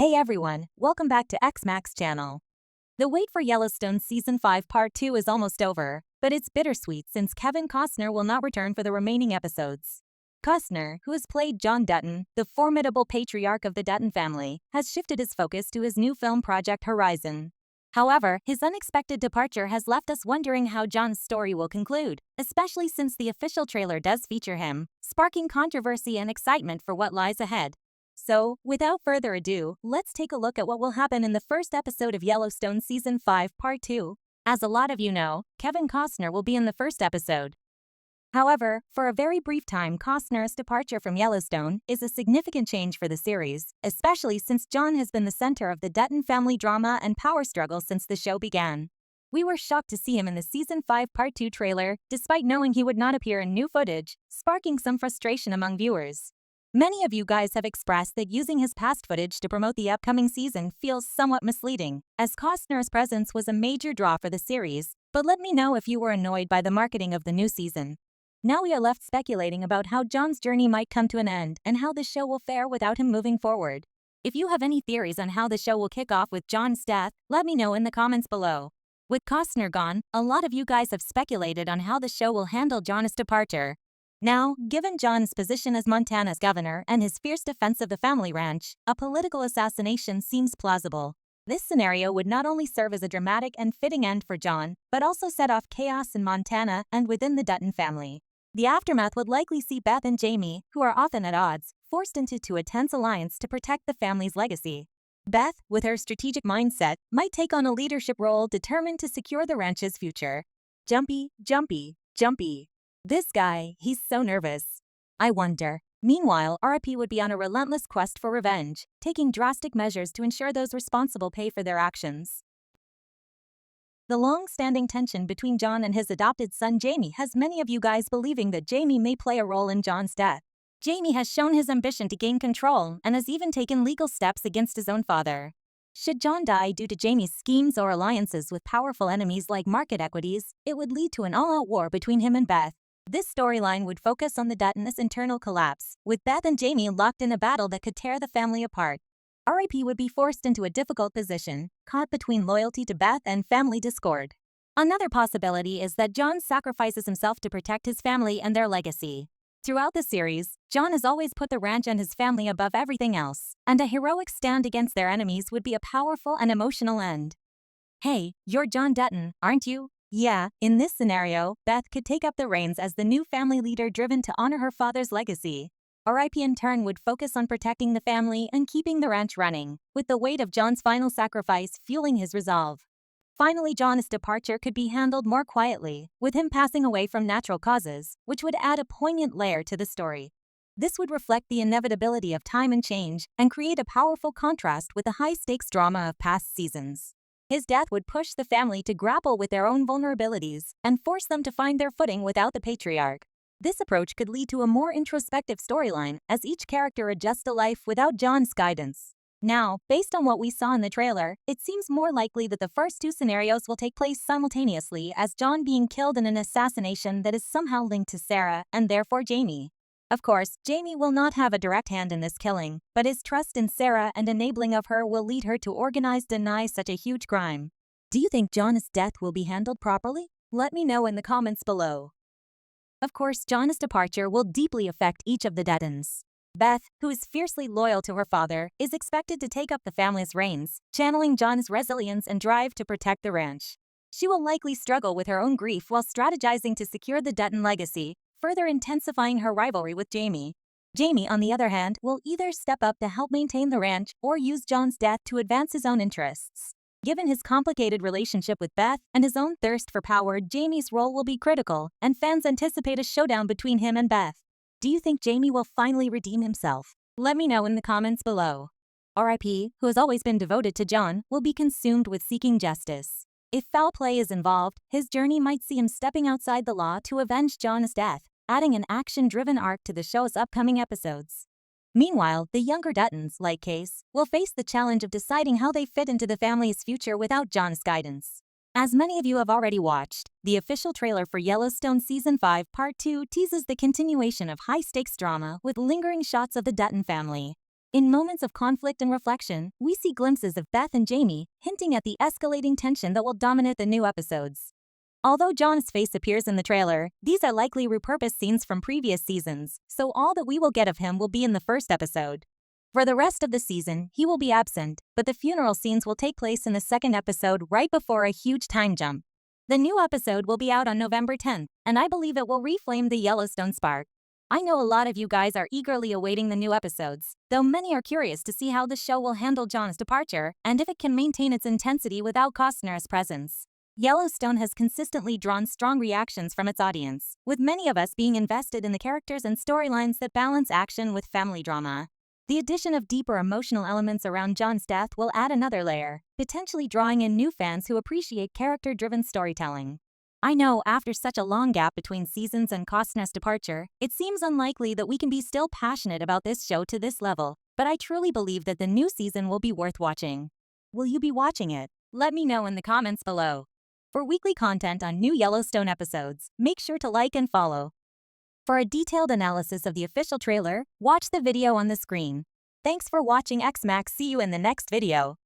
Hey everyone, welcome back to XMAX channel. The wait for Yellowstone Season 5 Part 2 is almost over, but it's bittersweet since Kevin Costner will not return for the remaining episodes. Costner, who has played John Dutton, the formidable patriarch of the Dutton family, has shifted his focus to his new film project Horizon. However, his unexpected departure has left us wondering how John's story will conclude, especially since the official trailer does feature him, sparking controversy and excitement for what lies ahead. So, without further ado, let's take a look at what will happen in the first episode of Yellowstone Season 5 Part 2. As a lot of you know, Kevin Costner will be in the first episode. However, for a very brief time, Costner's departure from Yellowstone is a significant change for the series, especially since John has been the center of the Dutton family drama and power struggle since the show began. We were shocked to see him in the Season 5 Part 2 trailer, despite knowing he would not appear in new footage, sparking some frustration among viewers. Many of you guys have expressed that using his past footage to promote the upcoming season feels somewhat misleading, as Costner's presence was a major draw for the series, but let me know if you were annoyed by the marketing of the new season. Now we are left speculating about how John's journey might come to an end and how the show will fare without him moving forward. If you have any theories on how the show will kick off with John's death, let me know in the comments below. With Costner gone, a lot of you guys have speculated on how the show will handle John's departure. Now, given John's position as Montana's governor and his fierce defense of the family ranch, a political assassination seems plausible. This scenario would not only serve as a dramatic and fitting end for John, but also set off chaos in Montana and within the Dutton family. The aftermath would likely see Beth and Jamie, who are often at odds, forced into a tense alliance to protect the family's legacy. Beth, with her strategic mindset, might take on a leadership role determined to secure the ranch's future. Jumpy, jumpy, jumpy. This guy, he's so nervous. I wonder. Meanwhile, RIP would be on a relentless quest for revenge, taking drastic measures to ensure those responsible pay for their actions. The long-standing tension between John and his adopted son Jamie has many of you guys believing that Jamie may play a role in John's death. Jamie has shown his ambition to gain control and has even taken legal steps against his own father. Should John die due to Jamie's schemes or alliances with powerful enemies like market equities, it would lead to an all-out war between him and Beth. This storyline would focus on the Dutton's internal collapse, with Beth and Jamie locked in a battle that could tear the family apart. RIP would be forced into a difficult position, caught between loyalty to Beth and family discord. Another possibility is that John sacrifices himself to protect his family and their legacy. Throughout the series, John has always put the ranch and his family above everything else, and a heroic stand against their enemies would be a powerful and emotional end. Hey, you're John Dutton, aren't you? Yeah, in this scenario, Beth could take up the reins as the new family leader driven to honor her father's legacy. RIP in turn would focus on protecting the family and keeping the ranch running, with the weight of John's final sacrifice fueling his resolve. Finally, John's departure could be handled more quietly, with him passing away from natural causes, which would add a poignant layer to the story. This would reflect the inevitability of time and change and create a powerful contrast with the high-stakes drama of past seasons. His death would push the family to grapple with their own vulnerabilities and force them to find their footing without the patriarch. This approach could lead to a more introspective storyline as each character adjusts to life without John's guidance. Now, based on what we saw in the trailer, it seems more likely that the first two scenarios will take place simultaneously, as John being killed in an assassination that is somehow linked to Sarah and therefore Jamie. Of course, Jamie will not have a direct hand in this killing, but his trust in Sarah and enabling of her will lead her to deny such a huge crime. Do you think John's death will be handled properly? Let me know in the comments below. Of course, John's departure will deeply affect each of the Duttons. Beth, who is fiercely loyal to her father, is expected to take up the family's reins, channeling John's resilience and drive to protect the ranch. She will likely struggle with her own grief while strategizing to secure the Dutton legacy, further intensifying her rivalry with Jamie. Jamie, on the other hand, will either step up to help maintain the ranch or use John's death to advance his own interests. Given his complicated relationship with Beth and his own thirst for power, Jamie's role will be critical, and fans anticipate a showdown between him and Beth. Do you think Jamie will finally redeem himself? Let me know in the comments below. RIP, who has always been devoted to John, will be consumed with seeking justice. If foul play is involved, his journey might see him stepping outside the law to avenge John's death, adding an action-driven arc to the show's upcoming episodes. Meanwhile, the younger Duttons, like Case, will face the challenge of deciding how they fit into the family's future without John's guidance. As many of you have already watched, the official trailer for Yellowstone Season 5 Part 2 teases the continuation of high-stakes drama with lingering shots of the Dutton family. In moments of conflict and reflection, we see glimpses of Beth and Jamie, hinting at the escalating tension that will dominate the new episodes. Although John's face appears in the trailer, these are likely repurposed scenes from previous seasons, so all that we will get of him will be in the first episode. For the rest of the season, he will be absent, but the funeral scenes will take place in the second episode right before a huge time jump. The new episode will be out on November 10th, and I believe it will reflame the Yellowstone spark. I know a lot of you guys are eagerly awaiting the new episodes, though many are curious to see how the show will handle John's departure and if it can maintain its intensity without Costner's presence. Yellowstone has consistently drawn strong reactions from its audience, with many of us being invested in the characters and storylines that balance action with family drama. The addition of deeper emotional elements around John's death will add another layer, potentially drawing in new fans who appreciate character-driven storytelling. I know after such a long gap between seasons and Costner's departure, it seems unlikely that we can be still passionate about this show to this level, but I truly believe that the new season will be worth watching. Will you be watching it? Let me know in the comments below. For weekly content on new Yellowstone episodes, make sure to like and follow. For a detailed analysis of the official trailer, watch the video on the screen. Thanks for watching XMax. See you in the next video.